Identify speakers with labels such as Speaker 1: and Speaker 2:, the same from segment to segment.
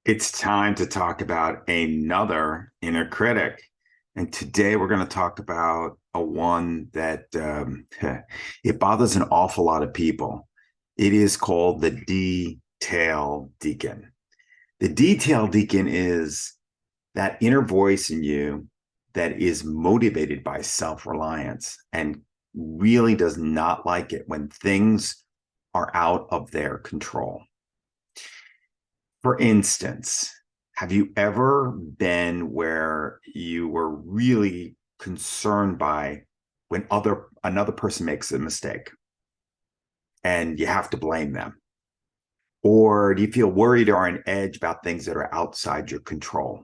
Speaker 1: It's time to talk about another inner critic. And today we're going to talk about a one that it bothers an awful lot of people. It is called the detail deacon. The detail deacon is that inner voice in you that is motivated by self-reliance and really does not like it when things are out of their control. For instance, have you ever been where you were really concerned by when another person makes a mistake and you have to blame them? Or do you feel worried or on edge about things that are outside your control?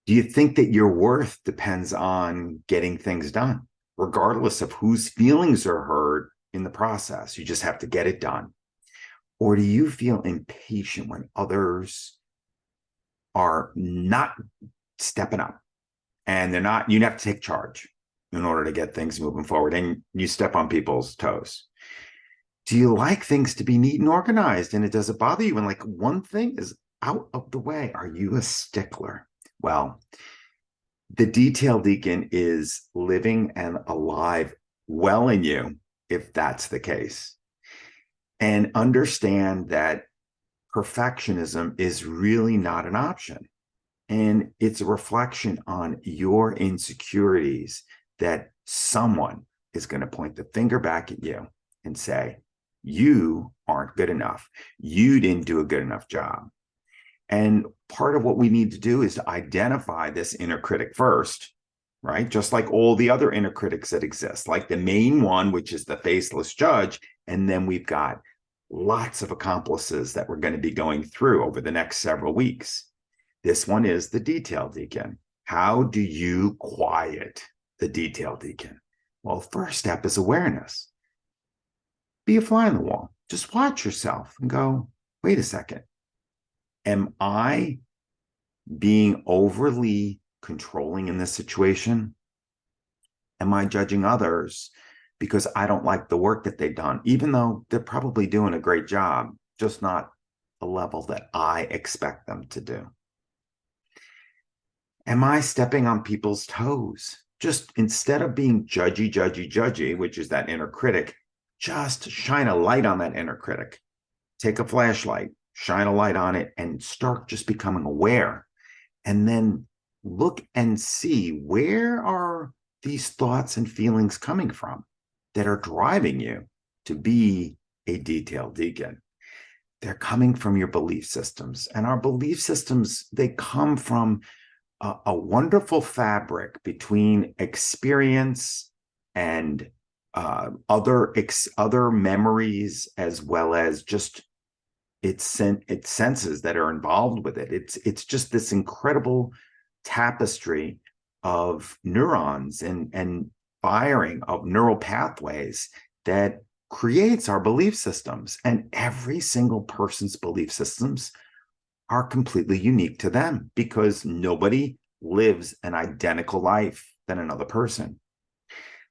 Speaker 1: Do you think that your worth depends on getting things done, regardless of whose feelings are hurt in the process? You just have to get it done. Or do you feel impatient when others are not stepping up and you have to take charge in order to get things moving forward and you step on people's toes? Do you like things to be neat and organized and does it bother you when like one thing is out of the way? Are you a stickler? Well, the detail deacon is living and alive well in you if that's the case. And understand that perfectionism is really not an option. And it's a reflection on your insecurities that someone is going to point the finger back at you and say, you aren't good enough. You didn't do a good enough job. And part of what we need to do is to identify this inner critic first, right? Just like all the other inner critics that exist, like the main one, which is the faceless judge. And then we've got lots of accomplices that we're going to be going through over the next several weeks. This one is the detail deacon. How do you quiet the detail deacon? Well, first step is awareness. Be a fly on the wall. Just watch yourself and go, wait a second. Am I being overly controlling in this situation? Am I judging others because I don't like the work that they've done, even though they're probably doing a great job, just not the level that I expect them to do? Am I stepping on people's toes? Just instead of being judgy, which is that inner critic, just shine a light on that inner critic. Take a flashlight, shine a light on it, and start just becoming aware. And then look and see, where are these thoughts and feelings coming from that are driving you to be a detail deacon? They're coming from your belief systems. And our belief systems, they come from a wonderful fabric between experience and other memories, as well as just its senses that are involved with it. It's just this incredible tapestry of neurons and firing of neural pathways that creates our belief systems. And every single person's belief systems are completely unique to them because nobody lives an identical life than another person,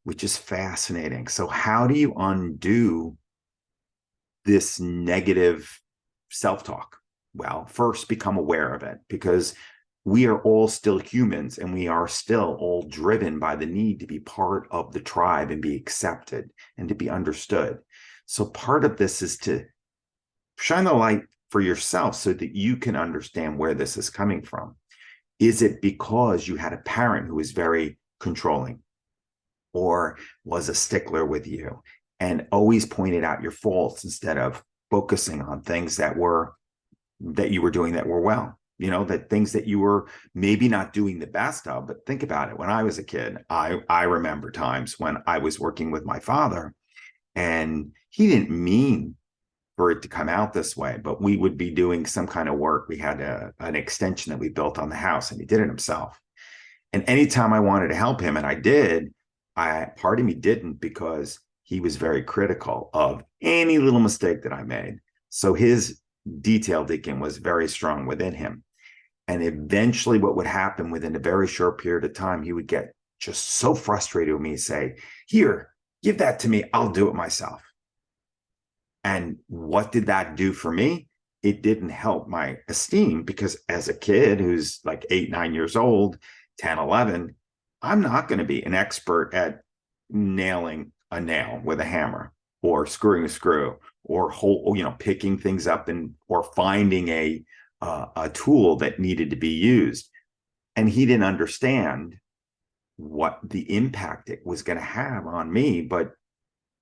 Speaker 1: which is fascinating. So how do you undo this negative self-talk? Well, first become aware of it, because we are all still humans and we are still all driven by the need to be part of the tribe and be accepted and to be understood. So part of this is to shine the light for yourself so that you can understand where this is coming from. Is it because you had a parent who was very controlling or was a stickler with you and always pointed out your faults instead of focusing on things that you were doing that were well? You know, that things that you were maybe not doing the best of. But think about it. When I was a kid, I remember times when I was working with my father and he didn't mean for it to come out this way, but we would be doing some kind of work. We had an extension that we built on the house and he did it himself. And anytime I wanted to help him, and I did, part of me didn't, because he was very critical of any little mistake that I made. So his detail deacon was very strong within him. And eventually what would happen within a very short period of time, he would get just so frustrated with me, say, here, give that to me. I'll do it myself. And what did that do for me? it didn't help my esteem, because as a kid who's like 8, 9 years old, 10, 11, I'm not going to be an expert at nailing a nail with a hammer, or screwing a screw, or picking things up, or finding a tool that needed to be used. And he didn't understand what the impact it was going to have on me. But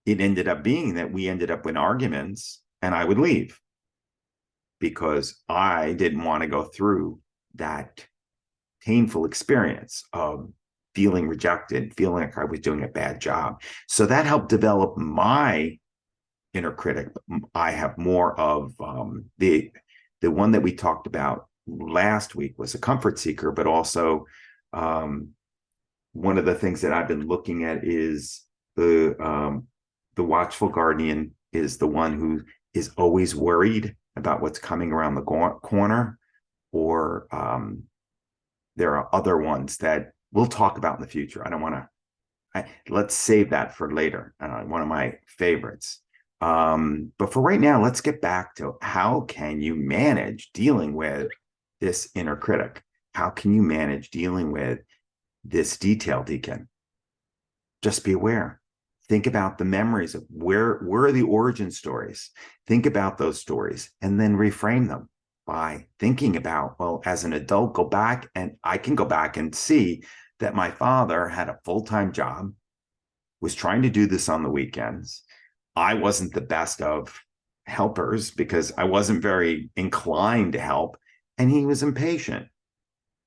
Speaker 1: it ended up being that we ended up in arguments, and I would leave because I didn't want to go through that painful experience of feeling rejected, feeling like I was doing a bad job. So that helped develop my inner critic. I have more of the one that we talked about last week was a comfort seeker, but also one of the things that I've been looking at is the watchful guardian is the one who is always worried about what's coming around the corner, or there are other ones that we'll talk about in the future. I don't want to, let's save that for later. One of my favorites. But for right now, let's get back to how can you manage dealing with this inner critic? How can you manage dealing with this detail, Deacon? Just be aware. Think about the memories of where are the origin stories. Think about those stories and then reframe them by thinking about, well, as an adult, go back, and I can go back and see that my father had a full-time job, was trying to do this on the weekends. I wasn't the best of helpers because I wasn't very inclined to help, and he was impatient.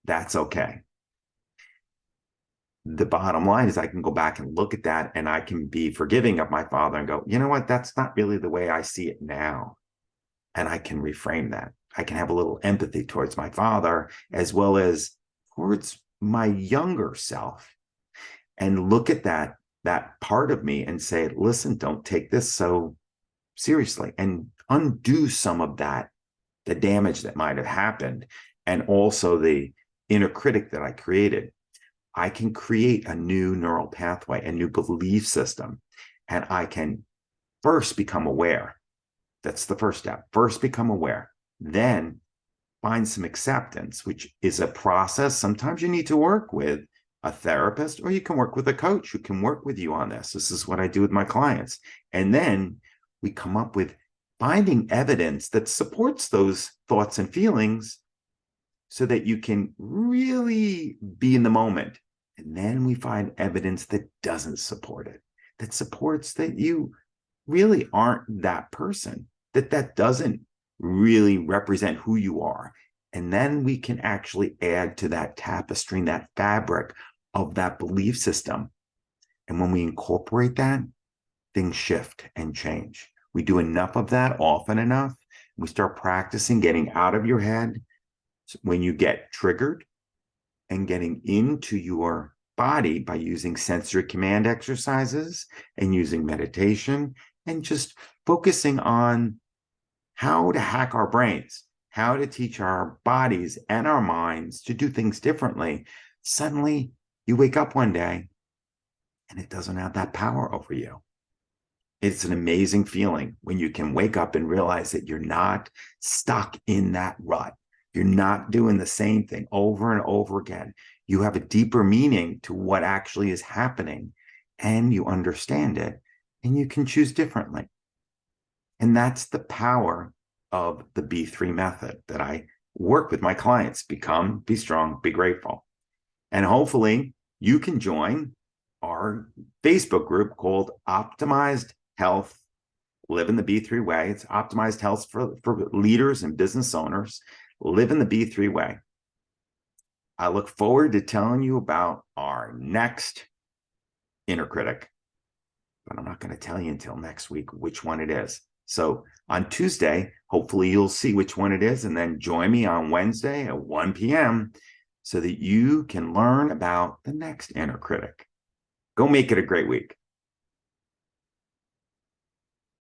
Speaker 1: That's okay. The bottom line is I can go back and look at that, and I can be forgiving of my father and go, you know what, that's not really the way I see it now. And I can reframe that. I can have a little empathy towards my father as well as towards my younger self, and look at that part of me and say, listen, don't take this so seriously, and undo some of that, the damage that might have happened, and also the inner critic that I created. I can create a new neural pathway, a new belief system, and I can first become aware. That's the first step. First, become aware. Then find some acceptance, which is a process. Sometimes you need to work with a therapist, or you can work with a coach who can work with you on this. This is what I do with my clients. And then we come up with finding evidence that supports those thoughts and feelings so that you can really be in the moment. And then we find evidence that doesn't support it, that supports that you really aren't that person, that doesn't really represent who you are. And then we can actually add to that tapestry, that fabric of that belief system. And when we incorporate that, things shift and change. We do enough of that often enough. We start practicing getting out of your head when you get triggered, and getting into your body by using sensory command exercises and using meditation, and just focusing on how to hack our brains, how to teach our bodies and our minds to do things differently. Suddenly, you wake up one day and it doesn't have that power over you. It's an amazing feeling when you can wake up and realize that you're not stuck in that rut. You're not doing the same thing over and over again. You have a deeper meaning to what actually is happening, and you understand it, and you can choose differently. And that's the power of the B3 method that I work with my clients. Become, be strong, be grateful. And hopefully you can join our Facebook group called Optimized Health, Live in the B3 Way. It's optimized health for leaders and business owners. Live in the B3 way. I look forward to telling you about our next inner critic, but I'm not going to tell you until next week which one it is. So on Tuesday, hopefully you'll see which one it is, and then join me on Wednesday at 1 p.m. so that you can learn about the next inner critic. Go make it a great week.